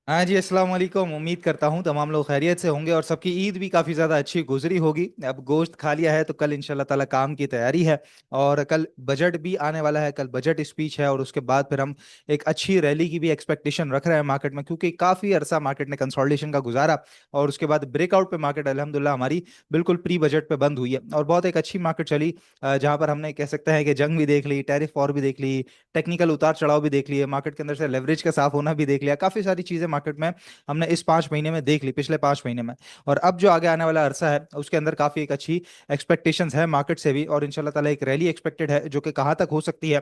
हाँ जी, अस्सलाम वालेकुम। उम्मीद करता हूँ तमाम लोग खैरियत से होंगे और सबकी ईद भी काफ़ी ज़्यादा अच्छी गुजरी होगी। अब गोश्त खा लिया है तो कल इंशाल्लाह ताला काम की तैयारी है। और कल बजट भी आने वाला है, कल बजट स्पीच है और उसके बाद फिर हम एक अच्छी रैली की भी एक्सपेक्टेशन रख रहे हैं मार्केट में, क्योंकि काफ़ी अरसा मार्केट ने कंसोलिडेशन का गुजारा और उसके बाद ब्रेकआउट पे मार्केट अल्हम्दुलिल्लाह हमारी बिल्कुल प्री बजट पे बंद हुई है और बहुत एक अच्छी मार्केट चली। जहाँ पर हमने कह सकते हैं कि जंग भी देख ली, टैरिफ वॉर भी देख ली, टेक्निकल उतार चढ़ाव भी देख लिए, मार्केट के अंदर से लेवरेज का साफ होना भी देख लिया, काफी सारी चीजें मार्केट में हमने इस 5 महीने में देख ली, पिछले 5 महीने में। और अब जो आगे आने वाला अरसा है उसके अंदर काफी एक अच्छी एक्सपेक्टेशंस है मार्केट से भी, और इंशाल्लाह ताला एक रैली एक्सपेक्टेड है जो कि कहाँ तक हो सकती है।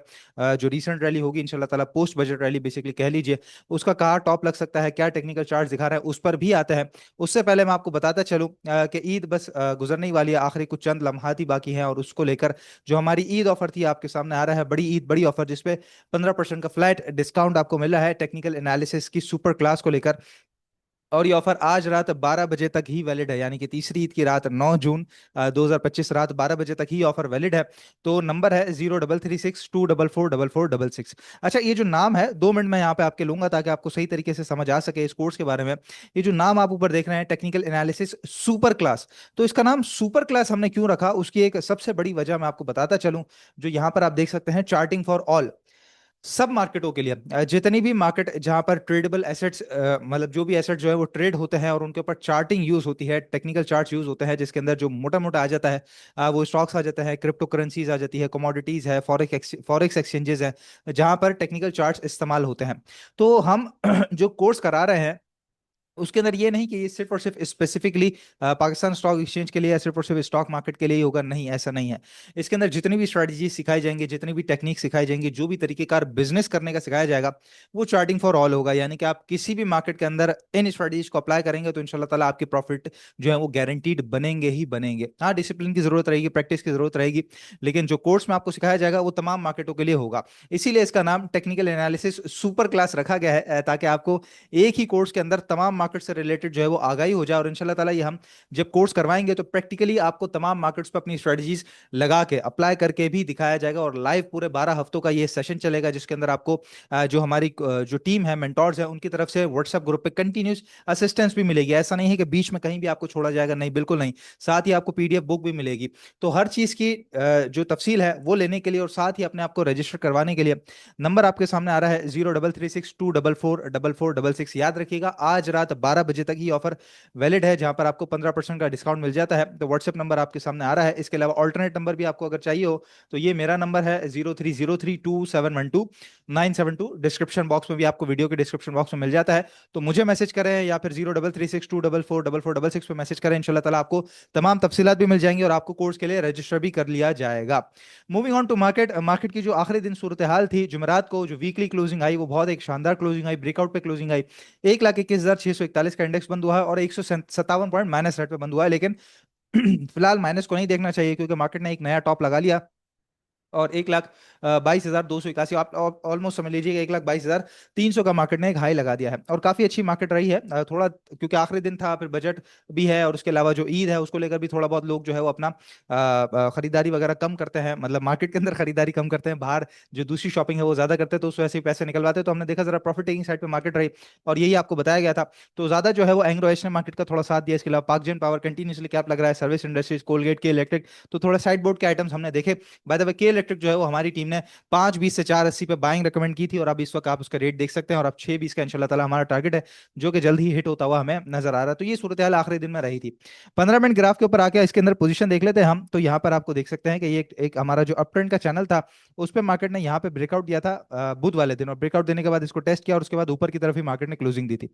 जो रीसेंट रैली होगी इंशाल्लाह ताला, पोस्ट बजट रैली बेसिकली कह लीजिए, उसका कहाँ टॉप लग सकता है, क्या टेक्निकल चार्ट दिखा रहा है, उस पर भी आते हैं। उससे पहले मैं आपको बताता चलूं कि ईद बस गुजरने ही वाली है, आखिरी कुछ चंद लम्हात ही बाकी हैं, और उसको लेकर जो हमारी ईद ऑफर थी आपके सामने आ रहा है, बड़ी ईद बड़ी ऑफर, जिसपे 15% का फ्लैट डिस्काउंट आपको मिल रहा है टेक्निकल एनालिसिस की सुपर क्लास को लेकर। और ये ऑफर आज रात 12 बजे तक ही वैलिड है, यानी कि तीसरी ईद की रात 9 जून 2025 रात 12 बजे तक ही ऑफर वैलिड है। तो नंबर है 0336244466। अच्छा, ये जो नाम है, 2 मिनट में यहाँ पे आपके लूंगा ताकि आपको सही तरीके से समझ आ सके इस कोर्स के बारे में। ये जो नाम आप ऊपर देख रहे हैं, टेक्निकल एनालिसिस सुपर क्लास, तो इसका नाम सुपर क्लास हमने क्यों रखा, उसकी एक सबसे बड़ी वजह मैं आपको बताता चलूं। जो यहाँ पर आप देख सकते हैं, चार्टिंग फॉर ऑल, सब मार्केटों के लिए, जितनी भी मार्केट जहां पर ट्रेडेबल एसेट्स, मतलब जो भी एसेट जो है वो ट्रेड होते हैं और उनके ऊपर चार्टिंग यूज होती है, टेक्निकल चार्ट्स यूज होते हैं, जिसके अंदर जो मोटा मोटा आ जाता है, वो स्टॉक्स आ जाता है, क्रिप्टो करेंसीज आ जाती है, कमोडिटीज है, फॉरेक्स एक्सचेंजेस है, जहां पर टेक्निकल चार्ट्स इस्तेमाल होते हैं। तो हम जो कोर्स करा रहे हैं उसके अंदर ये नहीं कि ये सिर्फ और सिर्फ स्पेसिफिकली पाकिस्तान स्टॉक एक्सचेंज के लिए या सिर्फ और सिर्फ स्टॉक मार्केट के लिए ही होगा, नहीं, ऐसा नहीं है। इसके अंदर जितनी भी स्ट्रेटजी सिखाई जाएंगी, जितनी भी टेक्निक सिखाई जाएंगी, जो भी तरीकेकार बिजनेस करने का सिखाया जाएगा, वो चार्टिंग फॉर ऑल होगा। यानी कि आप किसी भी मार्केट के अंदर इन स्ट्रेटजीज को अप्लाई करेंगे तो इंशाल्लाह ताला आपके प्रॉफिट जो है वो गारंटीड बनेंगे ही बनेंगे। हाँ, डिसिप्लिन की जरूरत रहेगी, प्रैक्टिस की जरूरत रहेगी, लेकिन जो कोर्स में आपको सिखाया जाएगा वो तमाम मार्केटों के लिए होगा। इसीलिए इसका नाम टेक्निकल एनालिसिस सुपर क्लास रखा गया है, ताकि आपको एक ही कोर्स के अंदर तमाम मार्केट से रिलेटेड जो है वो आगाही हो जाए। और इंशाल्लाह ताला ये हम जब कोर्स करवाएंगे तो प्रैक्टिकली आपको तमाम मार्केट्स पर अपनी स्ट्रेटजीज लगा के अप्लाई करके भी दिखाया जाएगा, और लाइव पूरे 12 हफ्तों का ये सेशन चलेगा, जिसके अंदर आपको जो हमारी जो टीम है, मेंटोर्स है, उनकी तरफ से व्हाट्सएप ग्रुप पे कंटिन्यूस असिस्टेंस भी मिलेगी। ऐसा नहीं है कि बीच में कहीं भी आपको छोड़ा जाएगा, नहीं, बिल्कुल नहीं। साथ ही आपको पीडीएफ बुक भी मिलेगी। तो हर चीज की जो तफसील है वो लेने के लिए और साथ ही अपने आप को रजिस्टर करवाने के लिए नंबर आपके सामने आ रहा है 0336244466। याद रखिएगा, आज रात 12 बजे तक ही ऑफर वैलिड है, जहां पर आपको 15% का डिस्काउंट मिल जाता है। तो व्हाट्सएप नंबर आपके सामने आ रहा है। इसके अलावा ऑल्टरनेट नंबर भी आपको अगर चाहिए हो तो ये मेरा नंबर है 03032712 972। डिस्क्रिप्शन बॉक्स में भी आपको, वीडियो के डिस्क्रिप्शन बॉक्स में मिल जाता है। तो मुझे मैसेज करें या फिर 0336244466 पे मैसेज करें, इंशाल्लाह ताला आपको तमाम तफसीलात भी मिल जाएंगी और आपको कोर्स के लिए रजिस्टर भी कर लिया जाएगा। Moving on to market, market की जो आखिरी दिन सूरत हाल थी, जुमेरात को जो वीकली क्लोजिंग आई वो बहुत एक शानदार क्लोजिंग आई, ब्रेकआउट पे क्लोजिंग आई। 1,21,641 का इंडेक्स बंद हुआ है और 157 पॉइंट माइनस रेट पे बंद हुआ है, लेकिन फिलहाल माइनस को नहीं देखना चाहिए, क्योंकि मार्केट ने एक नया टॉप लगा लिया और 1,22,281, आप ऑलमोस्ट समझ लीजिए 1,22,300 का मार्केट ने एक हाई लगा दिया है और काफी अच्छी मार्केट रही है। थोड़ा क्योंकि आखिरी दिन था, फिर बजट भी है और उसके अलावा जो ईद है उसको लेकर भी थोड़ा बहुत लोग जो है वो अपना खरीदारी वगैरह कम करते हैं, मतलब मार्केट के अंदर खरीदारी कम करते हैं, बाहर जो दूसरी शॉपिंग है वो ज्यादा करते हैं, तो उस वजह से पैसे निकलवाते हैं। तो हमने देखा जरा प्रॉफिट टेकिंग साइड पे मार्केट रही और यही आपको बताया गया था। तो ज्यादा जो है वो एंग्रो एशियन मार्केट का थोड़ा साथ दिया। इसके अलावा पाकजेन पावर कंटिन्यूसली कैप लग रहा है, सर्विस इंडस्ट्रीज, कोलगेट के इलेक्ट्रिक, तो थोड़ा साइड बोर्ड के आइटम्स हमने देखे। बाय द वे, के इलेक्ट्रिक जो है वो हमारी टीम ने 5.20 से 4.80 पे बाइंग रेकमेंड की थी और अब इस वक्त आप उसका रेट देख सकते हैं, और अब 6.20 का इंशाल्लाह ताला हमारा टारगेट है, जो कि जल्द ही हिट होता हुआ हमें नजर आ रहा है। तो ये सूरत हाल आखिरी दिन में रही थी। 15 मिनट ग्राफ के ऊपर आके इसके अंदर पोजीशन देख लेते हैं हम। तो यहाँ पर आपको देख सकते हैं कि ये एक हमारा जो अप ट्रेंड का चैनल था, उस पर मार्केट ने यहाँ पे ब्रेकआउट दिया था बुध वाले दिन, और ब्रेकआउट देने के बाद इसको टेस्ट किया और उसके बाद ऊपर की तरफ ही मार्केट ने क्लोजिंग दी थी।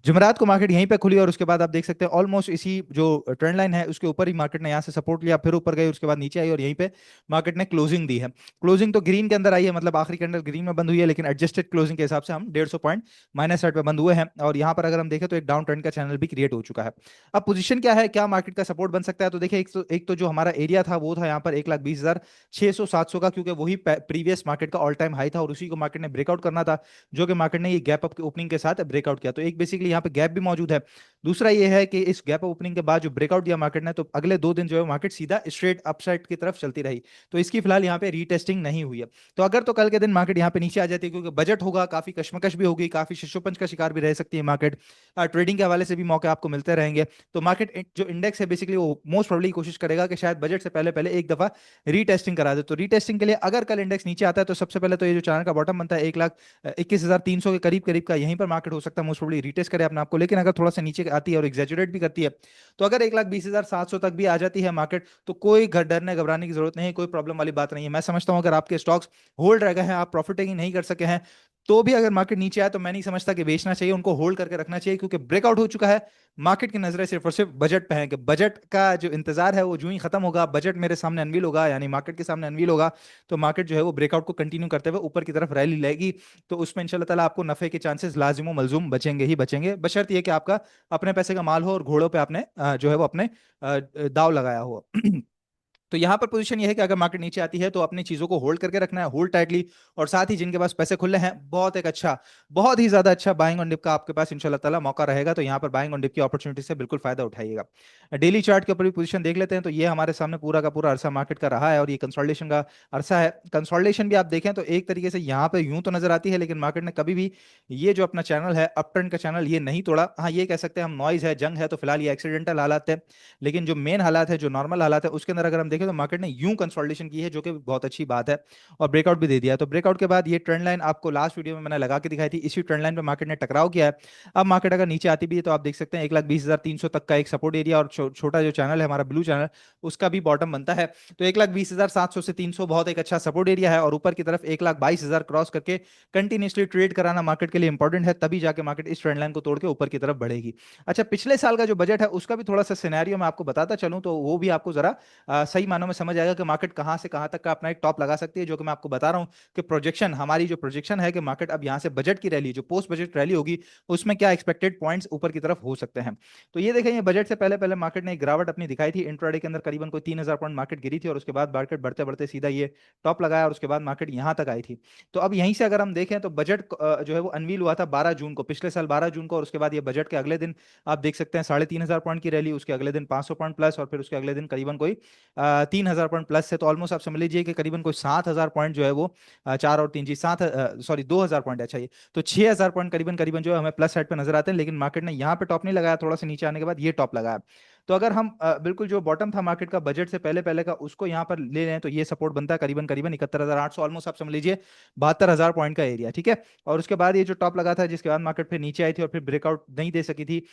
जुमेरात को मार्केट यहीं पे खुली और उसके बाद आप देख सकते हैं ऑलमोस्ट इसी जो ट्रेंड लाइन है उसके ऊपर ही मार्केट ने यहाँ से सपोर्ट लिया, फिर ऊपर गई, उसके बाद नीचे आई और यहीं पे मार्केट ने क्लोजिंग दी है। क्लोजिंग तो ग्रीन के अंदर आई है, मतलब आखिरी कैंडल ग्रीन में बंद हुई है, लेकिन एडजस्टेड क्लोजिंग के हिसाब से हम 150 पॉइंट माइनस साइड पे बंद हुए हैं। और यहाँ पर अगर हम देखें तो एक डाउन ट्रेंड का चैनल भी क्रिएट हो चुका है। अब पोजीशन क्या है, क्या मार्केट का सपोर्ट बन सकता है, तो देखिए एक तो जो हमारा एरिया था वो था यहाँ पर 1,20,600-700 का, क्योंकि वही प्रीवियस मार्केट का ऑल टाइम हाई था और उसी को मार्केट ने ब्रेकआउट करना था, जो कि मार्केट ने ये गैप अप ओपनिंग के साथ ब्रेकआउट किया। तो एक बेसिकली यहाँ पे गैप भी मौजूद है। दूसरा ये है कि इस गैप अप ओपनिंग के बाद जो ब्रेकआउट दिया मार्केट ने, तो अगले 2 दिन जो है मार्केट सीधा स्ट्रेट अपसाइड की तरफ चलती रही। तो इसकी फिलहाल यहाँ पे रीटेस्टिंग नहीं हुई है। तो अगर तो कल के दिन मार्केट यहाँ पे नीचे आ जाती है, क्योंकि बजट होगा, काफी कश्मकश भी होगी, काफी शिशोपंच का शिकार भी रह सकती है मार्केट, ट्रेडिंग के हवाले से भी मौके आपको मिलते रहेंगे। तो मार्केट जो इंडेक्स है बेसिकली वो मोस्ट प्रोबेबली कोशिश करेगा कि शायद बजट से पहले पहले एक दफा रीटेस्टिंग करा दे। तो रीटेस्टिंग के लिए अगर कल इंडेक्स नीचे आता है तो सबसे पहले तो ये जो चैनल का बॉटम बनता है 1,21,300 के करीब करीब का, यहीं पर मार्केट हो सकता है मोस्ट प्रोबेबली रीटेस्ट करे अपने आपको। लेकिन अगर थोड़ा सा नीचे आती है और एग्जेजरेट भी करती है, तो अगर 1,20,700 तक भी आ जाती है मार्केट, तो कोई डरने घबराने की जरूरत नहीं है, कोई प्रॉब्लम वाली बात नहीं है। मैं समझता हूं अगर आपके स्टॉक्स होल्ड रह गए हैं, आप प्रॉफिट टेकिंग नहीं कर सके हैं, तो भी अगर मार्केट नीचे आए तो मैं नहीं समझता कि बेचना चाहिए, उनको होल्ड करके रखना चाहिए, क्योंकि ब्रेकआउट हो चुका है। मार्केट की नजरें सिर्फ और सिर्फ बजट पे है कि बजट का जो इंतजार है वो जो ही खत्म होगा, बजट मेरे सामने अनवील होगा, यानी मार्केट के सामने अनवील होगा, तो मार्केट जो है वो ब्रेकआउट को कंटिन्यू करते हुए ऊपर की तरफ रैली लेगी। तो उसमें इंशाल्लाह ताला आपको नफे के चांसेस लाजिम मलजूम बचेंगे ही बचेंगे, बशर्ते ये कि आपका अपने पैसे का माल हो और घोड़ों पे आपने जो है वो अपने दाव लगाया हो। तो यहां पर पोजीशन ये है कि अगर मार्केट नीचे आती है तो अपनी चीजों को होल्ड करके रखना है, होल्ड टाइटली। और साथ ही जिनके पास पैसे खुले हैं, बहुत एक अच्छा, बहुत ही ज्यादा अच्छा बाइंग ऑन डिप का आपके पास इंशाल्लाह ताला मौका रहेगा, तो यहां पर बाइंग ऑन डिप की अपॉर्चुनिटी से बिल्कुल फायदा उठाइएगा। डेली चार्ट के ऊपर भी पोजीशन देख लेते हैं, तो ये हमारे सामने पूरा का पूरा अरसा मार्केट का रहा है और ये कंसोलिडेशन का अरसा है। कंसोलिडेशन भी आप देखें तो एक तरीके से यहाँ पे यूं तो नजर आती है, लेकिन मार्केट ने कभी भी ये जो अपना चैनल है, अप ट्रेंड का चैनल, ये नहीं तोड़ा। हाँ, ये कह सकते हैं हम नॉइज है, जंग है, तो फिलहाल ये एक्सीडेंटल हालात है, लेकिन जो मेन हालात है, जो नॉर्मल हालात है, उसके अंदर अगर हम देखें तो मार्केट ने यूं कंसोलिडेशन की है, जो कि बहुत अच्छी बात है, और ब्रेकआउट भी दे दिया है। तो ब्रेकआउट के बाद ये ट्रेंड लाइन आपको लास्ट वीडियो में मैंने लगा के दिखाई थी, इसी ट्रेंड लाइन पे मार्केट ने टकराव किया है। अब मार्केट अगर नीचे आती भी है तो आप देख सकते हैं 1,20,300 तक का एक सपोर्ट एरिया, और छोटा जो चैनल है हमारा ब्लू चैनल, उसका भी बॉटम बनता है। तो 1,20,700 से 300 बहुत एक अच्छा सपोर्ट एरिया है, और ऊपर की तरफ 1,22,000 क्रॉस करके कंटिन्यूसली ट्रेड कराना मार्केट के लिए इंपॉर्टेंट है, तभी जाके मार्केट इस ट्रेंड लाइन को तोड़ के ऊपर की तरफ बढ़ेगी। अच्छा, पिछले साल का जो बजट है उसका भी थोड़ा सा सिनेरियो मैं आपको बताता चलूं, तो वो भी आपको जरा सही मानों में समझ आएगा कि मार्केट कहां से कहां तक का अपना एक टॉप लगा सकती है। जो कि मैं आपको बता रहा हूं कि प्रोजेक्शन, हमारी जो प्रोजेक्शन है कि मार्केट अब यहां से बजट की रैली, जो पोस्ट बजट रैली होगी, उसमें क्या एक्सपेक्टेड पॉइंट्स ऊपर की तरफ हो सकते हैं। तो ये देखें, ये बजट से पहले पहले मार्केट ने एक गिरावट अपनी दिखाई थी, इंट्राडे के अंदर करीबन कोई 3,000 पॉइंट मार्केट गिरी थी, और उसके बाद मार्केट बढ़ते बढ़ते सीधा ये टॉप लगाया, और उसके बाद मार्केट यहां तक आई थी। तो अब यहीं से अगर हम देखें तो बजट जो है वो अनवील हुआ था 12 जून को, पिछले साल 12 जून को, और उसके बाद ये बजट के अगले दिन आप देख सकते हैं 3,500 पॉइंट की रैली, उसके अगले दिन 500 पॉइंट प्लस, और फिर उसके अगले दिन करीबन कोई 3,000 पॉइंट प्लस से, तो ऑलमोस्ट आप समझ लीजिए कि करीबन कोई 7,000 पॉइंट जो है वो 4 और 3 जी 7, सॉरी 2,000 पॉइंट, अच्छा ये तो 6,000 पॉइंट करीबन करीबन जो है हमें प्लस साइड पे नजर आते हैं। लेकिन मार्केट ने यहाँ पे टॉप नहीं लगाया, थोड़ा सा नीचे आने के बाद ये टॉप लगाया। तो अगर हम बिल्कुल जो बॉटम था मार्केट का बजट से पहले पहले का, उसको यहाँ पर ले लें, तो ये सपोर्ट बनता है करीबन करीबन 71,800, ऑलमोस्ट आप समझ लीजिए 72,000 पॉइंट का एरिया, ठीक है। और उसके बाद ये जो टॉप लगा था, जिसके बाद मार्केट फिर नीचे आई थी और फिर ब्रेकआउट नहीं दे सकी थी,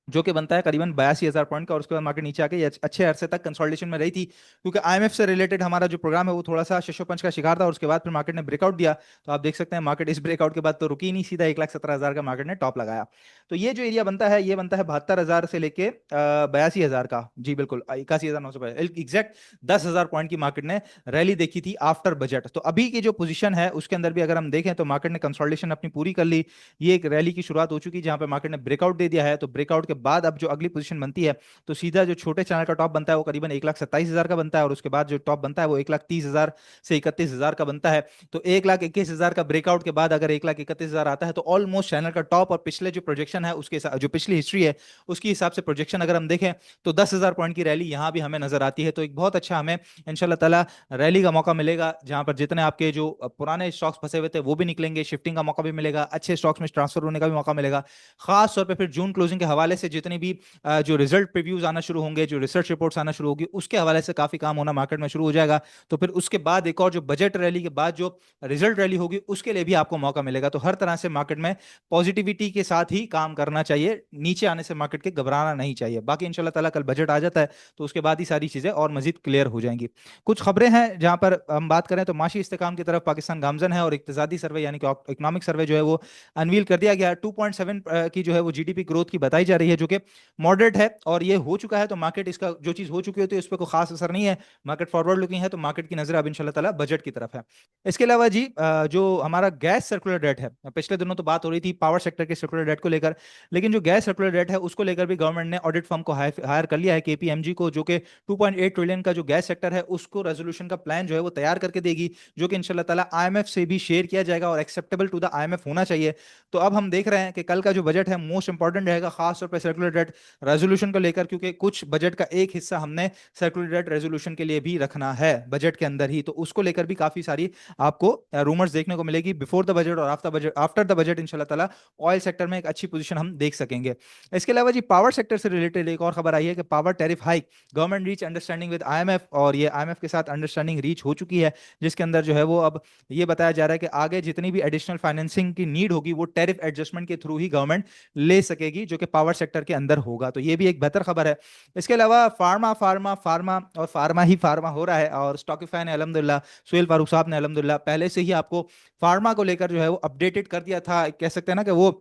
जो कि बनता है करीबन 82,000 पॉइंट का, और उसके बाद मार्केट नीचे आके ये अच्छे अरसे तक कंसोलिडेशन में रही थी, क्योंकि आईएमएफ से रिलेटेड हमारा जो प्रोग्राम है वो थोड़ा सा शशोपंच का शिकार था, और उसके बाद फिर मार्केट ने ब्रेकआउट दिया। तो आप देख सकते हैं मार्केट इस ब्रेकआउट के बाद तो रुकी नहीं, सीधा 1,17,000 का मार्केट ने टॉप लगाया। तो ये जो एरिया बनता है, ये बनता है 72,000 से लेके 82,000 का, जी बिल्कुल 81,900 एग्जैक्ट 10,000 पॉइंट की मार्केट ने रैली देखी थी आफ्टर बजट। तो अभी की जो पोजीशन है उसके अंदर भी अगर हम देखें तो मार्केट ने कंसोलिडेशन अपनी पूरी कर ली, ये एक रैली की शुरुआत हो चुकी है जहां पे मार्केट ने ब्रेकआउट दे दिया है। तो ब्रेकआउट के बाद अब जो अगली पोजीशन बनती है, तो सीधा जो छोटे चैनल का टॉप बनता है वो करीबन 1,27,000 का बनता है, और उसके बाद जो टॉप बनता है वो 1,30,000 से 31,000 का बनता है। तो 1,21,000 का ब्रेकआउट के बाद अगर 1,31,000 आता है, तो ऑलमोस्ट चैनल का टॉप, और पिछले जो प्रोजेक्शन है उसके जो पिछली हिस्ट्री है उसके हिसाब से प्रोजेक्शन अगर हम देखें, तो 10,000 पॉइंट की रैली यहां भी हमें नजर आती है। तो एक बहुत अच्छा हमें इंशाल्लाह ताला रैली का मौका मिलेगा, जहां पर जितने आपके जो पुराने स्टॉक्स फंसे हुए थे वो भी निकलेंगे, शिफ्टिंग का मौका भी मिलेगा, अच्छे स्टॉक्स में ट्रांसफर होने का भी मौका मिलेगा। खास तौर पे फिर जून क्लोजिंग के हवाले से जितनी भी जो रिजल्ट प्रीव्यूज आना शुरू होंगे, जो रिसर्च रिपोर्ट्स आना शुरू होगी, उसके हवाले से काफी काम होना मार्केट में शुरू हो जाएगा। तो फिर उसके बाद एक और जो बजट रैली के बाद जो रिजल्ट रैली होगी, उसके लिए भी आपको मौका मिलेगा। तो हर तरह से मार्केट में पॉजिटिविटी के साथ ही काम करना चाहिए, नीचे आने से मार्केट के घबराना नहीं चाहिए। बाकी इंशाल्लाह ताला कल बजट आ जाता है तो उसके बाद ही सारी चीजें और मजीद क्लियर हो जाएंगी। कुछ खबरें हैं जहां पर हम बात करें तो माशी इस्तेकाम की तरफ पाकिस्तान गामजन है, और इक्तिसादी सर्वे यानी कि इकोनॉमिक सर्वे जो है वो अनवील कर दिया गया है। 2.7 की जो है वो जीडीपी ग्रोथ की बताई जा रही है, जो कि मॉडरेट है, और ये हो चुका है। तो मार्केट इसका जो चीज हो चुकी होती है उस पर कोई खास असर नहीं है, मार्केट फॉरवर्ड लुकिंग है, तो मार्केट की नजर अब इंशाल्लाह ताला बजट की तरफ है। इसके अलावा जी जो हमारा गैस सर्कुलर डेट है, पिछले दिनों तो बात हो रही थी पावर सेक्टर के सर्कुलर डेट को लेकर, लेकिन जो गैस सर्कुलर डेट है उसको लेकर भी गवर्नमेंट ने ऑडिट फर्म को हायर कर लिया है, केपीएमजी को, जो कि 2.8 ट्रिलियन का जो गैस सेक्टर है उसको रेजोल्यूशन का प्लान जो है वो तैयार करके देगी, जो कि इंशाल्लाह ताला आईएमएफ से भी शेयर किया जाएगा और एक्सेप्टेबल टू द आईएमएफ होना चाहिए। तो अब हम देख रहे हैं कि कल का जो बजट है मोस्ट इंपॉर्टेंट रहेगा, खास तौर पर सर्कुलर डेट रेजोल्यूशन को लेकर, क्योंकि कुछ बजट का एक हिस्सा हमने सर्कुलर डेट रेजोल्यूशन के लिए भी रखना है बजट के अंदर ही, तो उसको लेकर भी काफी सारी आपको रूमर्स देखने को मिलेगी बिफोर द बजट और आफ्टर द बजट इंशाल्लाह ताला ऑयल सेक्टर में एक अच्छी पोजीशन हम देख सकेंगे। इसके अलावा जी पावर सेक्टर से रिलेटेड एक और खबर आई है कि power tariff hike, government reach understanding with IMF, और ये आईएमएफ के साथ अंडरस्टैंडिंग रीच हो चुकी है, जिसके अंदर जो है वो अब ये बताया जा रहा है कि आगे जितनी भी एडिशनल फाइनेंसिंग की नीड होगी वो टैरिफ एडजस्टमेंट के थ्रू ही गवर्नमेंट ले सकेगी, जो कि पावर सेक्टर के अंदर होगा, तो ये भी एक बेहतर खबर है। इसके अलावा फार्मा फार्मा फार्मा और फार्मा ही फार्मा हो रहा है, और स्टॉकिफाई ने अल्हम्दुलिल्लाह, सुहेल फारूक साहब ने अल्हम्दुलिल्लाह पहले से ही आपको फार्मा को लेकर जो है वो अपडेटेड कर दिया था, कह सकते हैं ना कि वो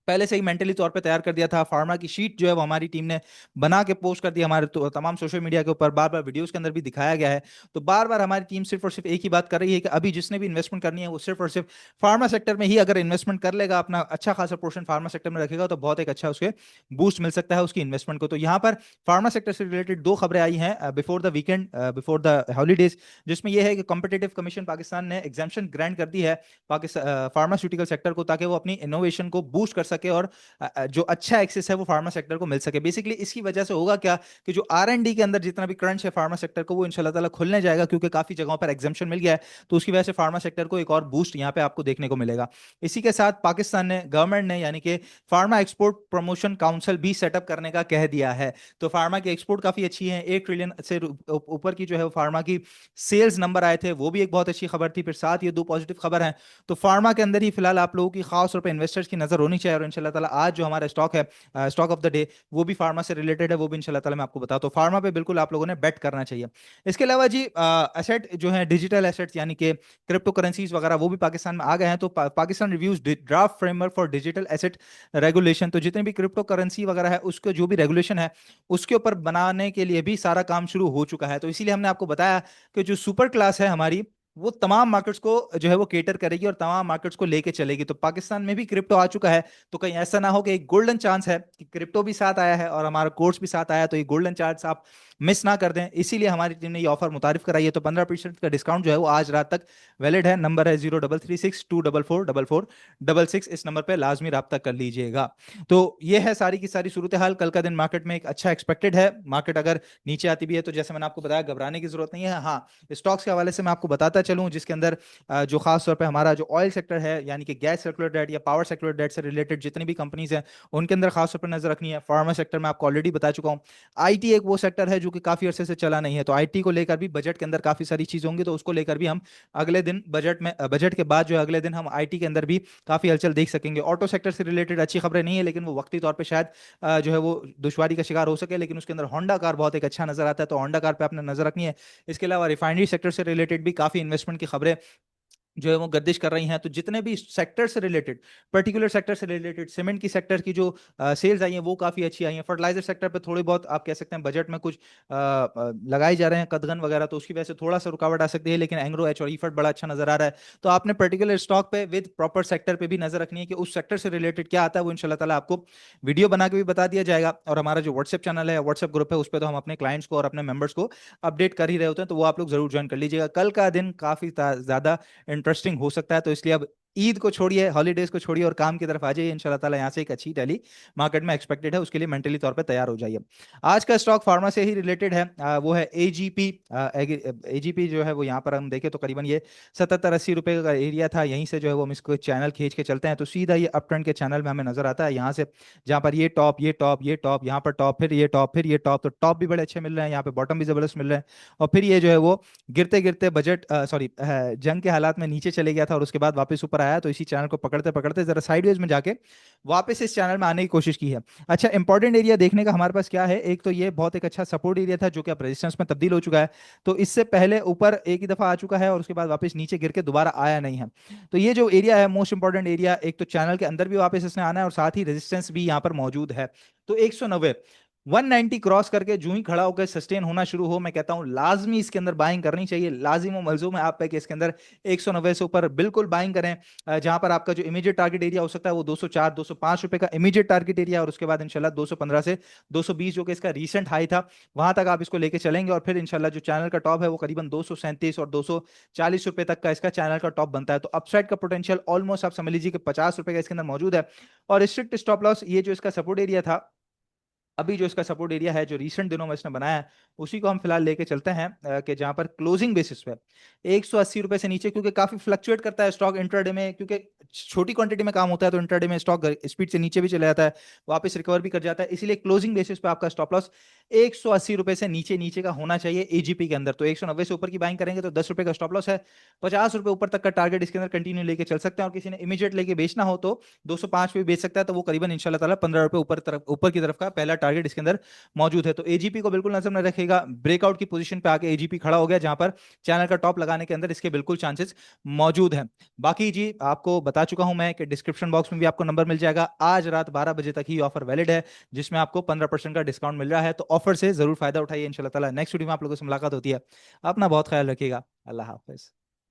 पहले से ही मेंटली तौर पे तैयार कर दिया था। फार्मा की शीट जो है वो हमारी टीम ने बना के पोस्ट कर दी हमारे तमाम सोशल मीडिया के ऊपर, बार बार वीडियोस के अंदर भी दिखाया गया है। तो बार बार हमारी टीम सिर्फ और सिर्फ एक ही बात कर रही है कि अभी जिसने भी इन्वेस्टमेंट करनी है वो सिर्फ और सिर्फ फार्मा सेक्टर में ही अगर इन्वेस्टमेंट कर लेगा, अपना अच्छा खासा पोर्शन फार्मा सेक्टर में रखेगा, तो बहुत एक अच्छा उसके बूस्ट मिल सकता है उसकी इन्वेस्टमेंट को। तो यहाँ पर फार्मा सेक्टर से रिलेटेड दो खबरें आई हैं before the weekend, before the holidays, जिसमें यह है कि कॉम्पिटेटिव कमीशन पाकिस्तान ने एग्जाम्शन ग्रांट कर दी है पाकिस्तान फार्मास्यूटिकल सेक्टर को, ताकि वो अपनी इनोवेशन को बूस्ट कर सके और जो अच्छा एक्सेस है वो फार्मा सेक्टर को मिल सके। बेसिकली इसकी वजह से होगा क्या कि जो R&D के अंदर जितना भी क्रंच है फार्मा सेक्टर को, वो इंशाल्लाह ताला खुलने जाएगा, क्योंकि काफी जगहों पर एग्जाम्शन मिल गया है, तो उसकी वजह से फार्मा सेक्टर को एक और बूस्ट यहाँ पे आपको देखने को मिलेगा। इसी के साथ पाकिस्तान ने, गवर्नमेंट ने, यानी कि फार्मा एक्सपोर्ट प्रमोशन काउंसिल भी सेटअप करने का कह दिया है। तो फार्मा की एक्सपोर्ट काफी अच्छी है, 1 ट्रिलियन से ऊपर की जो है वो फार्मा की सेल्स नंबर आए थे, वो भी एक बहुत अच्छी खबर थी। फिर साथ ये दो पॉजिटिव खबर है, तो फार्मा के अंदर ही फिलहाल आप लोगों की खास तौर पर इन्वेस्टर्स की नजर होनी चाहिए। और इंशाल्लाह ताला आज जो हमारा स्टॉक है, स्टॉक ऑफ द डे, वो भी फार्मा से रिलेटेड है, वो भी इंशाल्लाह ताला मैं आपको बताता हूँ। फार्मा पे बिल्कुल आप लोगों ने बेट करना चाहिए। इसके अलावा जी एसेट जो है डिजिटल एसेट्स यानी कि क्रिप्टो करेंसीज वगैरह, वो भी पाकिस्तान में आ गए हैं। तो Pakistan reviews draft framework for digital asset regulation, तो जितने भी क्रिप्टो करेंसी वगैरह है उसके जो भी रेगुलेशन है उसके ऊपर बनाने के लिए भी सारा काम शुरू हो चुका है। तो इसीलिए हमने आपको बताया कि जो सुपर क्लास है हमारी, वो तमाम मार्केट्स को जो है वो केटर करेगी और तमाम मार्केट्स को लेके चलेगी। तो पाकिस्तान में भी क्रिप्टो आ चुका है, तो कहीं ऐसा ना हो कि एक गोल्डन चांस है कि क्रिप्टो भी साथ आया है और हमारा कोर्स भी साथ आया, तो ये गोल्डन चांस आप मिस ना कर दें। इसीलिए हमारी टीम ने ये ऑफर मुतारिफ कराई है। तो 15% का डिस्काउंट जो है वो आज रात तक वैलिड है। नंबर है 0336244466, इस नंबर पर लाजमी रब्ता कर लीजिएगा। तो ये है सारी की सारी सूरत हाल। कल का दिन मार्केट में एक अच्छा एक्सपेक्टेड है। मार्केट अगर नीचे आती भी है तो जैसे मैंने आपको बताया, घबराने की जरूरत नहीं है। हाँ, स्टॉक्स के हवाले से मैं आपको बताता चलूं, जिसके अंदर जो खास तौर पे हमारा जो ऑयल सेक्टर है, यानी कि गैस सर्कुलर डेट या पावर सर्कुलर डेट से रिलेटेड जितनी भी कंपनीज हैं, उनके अंदर खास तौर पर नजर रखनी है। फार्मा सेक्टर में आपको ऑलरेडी बता चुका हूं। आईटी एक वो सेक्टर है जो कि काफी अरसे से चला नहीं है, तो आईटी को लेकर भी बजट के अंदर काफी सारी चीज होंगी, तो उसको लेकर भी हम अगले दिन बजट के बाद जो है अगले दिन हम आईटी के अंदर भी काफी हलचल देख सकेंगे। ऑटो सेक्टर से रिलेटेड अच्छी खबरें नहीं है, लेकिन वो वक्ती तौर पर शायद जो है वो दुश्वारी का शिकार हो सके, लेकिन उसके अंदर होंडा कार बहुत एक अच्छा नजर आता है, तो होंडा कार पे आपने नजर रखनी है। इसके अलावा रिफाइनरी सेक्टर से रिलेटेड भी काफी इन्वेस्टमेंट की खबरें जो है वो गर्दिश कर रही हैं। तो जितने भी सेक्टर से रिलेटेड, पर्टिकुलर सेक्टर से रिलेटेड, सीमेंट की सेक्टर की जो सेल्स आई हैं वो काफ़ी अच्छी आई हैं। फर्टिलाइजर सेक्टर पे थोड़ी बहुत आप कह सकते हैं बजट में कुछ लगाए जा रहे हैं कदगन वगैरह, तो उसकी वजह से थोड़ा सा रुकावट आ सकती है, लेकिन एंग्रो एच और ईफर्ट बड़ा अच्छा नजर आ रहा है। तो आपने पर्टिकुलर स्टॉक पे विद प्रॉपर सेक्टर पे भी नजर रखनी है कि उस सेक्टर से रिलेटेड क्या आता है, वो इंशाल्लाह ताला आपको वीडियो बना के भी बता दिया जाएगा। और हमारा जो व्हाट्सएप चैनल है, व्हाट्सएप ग्रुप है, उस पर तो हम अपने क्लाइंट्स को और अपने मेंबर्स को अपडेट कर ही रहे होते हैं, तो वो आप लोग जरूर ज्वाइन कर लीजिएगा। कल का दिन काफी ज्यादा इंटरेस्टिंग हो सकता है, तो इसलिए अब ईद को छोड़िए, हॉलीडेज को छोड़िए और काम की तरफ आ जाइए। इंशाल्लाह ताला यहाँ से एक अच्छी टैली मार्केट में एक्सपेक्टेड है, उसके लिए मेंटली तौर पे तैयार हो जाइए। आज का स्टॉक फार्मा से ही रिलेटेड है, वो है एजीपी। एजीपी जो है वो यहाँ पर हम देखें तो करीबन ये 77-80 रुपए का एरिया था, यहीं से जो है वो हम इसको चैनल खींच के चलते हैं तो सीधा ये अप ट्रेंड के चैनल में हमें नजर आता है। यहाँ से जहाँ पर ये टॉप, ये टॉप, ये टॉप, यहाँ पर टॉप, फिर ये टॉप, फिर ये टॉप, तो टॉप भी बड़े अच्छे मिल रहे हैं, यहाँ पे बॉटम भी जबरदस्त मिल रहे हैं। और फिर ये जो है वो गिरते गिरते बजट सॉरी जंग के हालात में नीचे चले गया था और उसके बाद वापस ऊपर आया, तो इसी चैनल को पकड़ते पकड़ते जरा साइडवेज में जाके वापस इस चैनल में आने की कोशिश की है। अच्छा, इंपॉर्टेंट एरिया देखने का हमारे पास क्या है, एक तो ये बहुत एक अच्छा सपोर्ट एरिया था जो कि अब रेजिस्टेंस में तब्दील हो चुका है। तो इससे पहले ऊपर एक ही दफा आ चुका है और उसके बाद वापस नीचे गिर के दोबारा आया नहीं है। तो ये जो एरिया है मोस्ट इंपॉर्टेंट एरिया, एक तो चैनल के अंदर भी वापस इसने आना है और साथ ही रेजिस्टेंस भी यहाँ पर मौजूद है। तो 190 190 क्रॉस करके जूं ही खड़ा होकर सस्टेन होना शुरू हो, मैं कहता हूं लाजमी इसके अंदर बाइंग करनी चाहिए। लाजिम और मलजूम है आप पे कि इसके अंदर 190 से ऊपर बिल्कुल बाइंग करें। जहां पर आपका जो इमीडिएट टारगेट एरिया हो सकता है वो 204 205 रुपए का इमीडिएट टारगेट एरिया, और उसके बाद इंशाल्लाह 215 से 220 जो कि इसका रीसेंट हाई था, वहां तक आप इसको लेके चलेंगे। और फिर इंशाल्लाह जो चैनल का टॉप है वो करीबन 237 और 240 रुपए तक का इसका चैनल का टॉप बनता है। तो अपसाइड का पोटेंशियल ऑलमोस्ट आप समझ लीजिए कि 50 रुपए का इसके अंदर मौजूद है। और स्ट्रिक्ट स्टॉप लॉस, ये जो इसका सपोर्ट एरिया था अभी जो इसका सपोर्ट एरिया है जो रिसेंट दिनों में इसने बनाया है, उसी को हम फिलहाल लेके चलते हैं, कि जहां पर क्लोजिंग बेसिस पे 180 रुपए से नीचे, क्योंकि काफी फ्लक्चुएट करता है स्टॉक इंट्राडे में, क्योंकि छोटी क्वांटिटी में काम होता है तो इंट्राडे में स्टॉक स्पीड से नीचे भी चला जाता है, वापस रिकवर भी कर जाता है, इसलिए क्लोजिंग बेसिस पे आपका स्टॉप लॉस 180 रुपए से नीचे नीचे का होना चाहिए एजीपी के अंदर। तो 190 से ऊपर की बाइंग करेंगे तो 10 रुपए का स्टॉप लॉस है, 50 रुपए ऊपर तक का टारगेट इसके अंदर कंटिन्यू लेके चल सकते हैं, और किसी ने इमीडिएट लेके बेचना हो तो 205 पे भी बेच सकता है, तो वो करीबन इंशाल्लाह ताला 15 रुपए ऊपर की तरफ का पहला टारगेट इसके अंदर मौजूद है। तो एजीपी को बिल्कुल नजर में रखेगा, ब्रेकआउट की पोजीशन पे आके एजीपी खड़ा हो गया, जहां पर चैनल का टॉप लगाने के अंदर इसके बिल्कुल चांसेस मौजूद हैं। बाकी जी आपको बता चुका हूं मैं कि डिस्क्रिप्शन बॉक्स में भी आपको नंबर मिल जाएगा, आज रात 12 बजे तक ही ऑफर वैलिड है, जिसमें आपको 15% का डिस्काउंट मिल रहा है, तो ऑफर से जरूर फायदा उठाइए। इंशाल्लाह ताला नेक्स्ट वीडियो में आप लोगों से मुलाकात होती है, अपना बहुत ख्याल रखिएगा, अल्लाह हाफिज।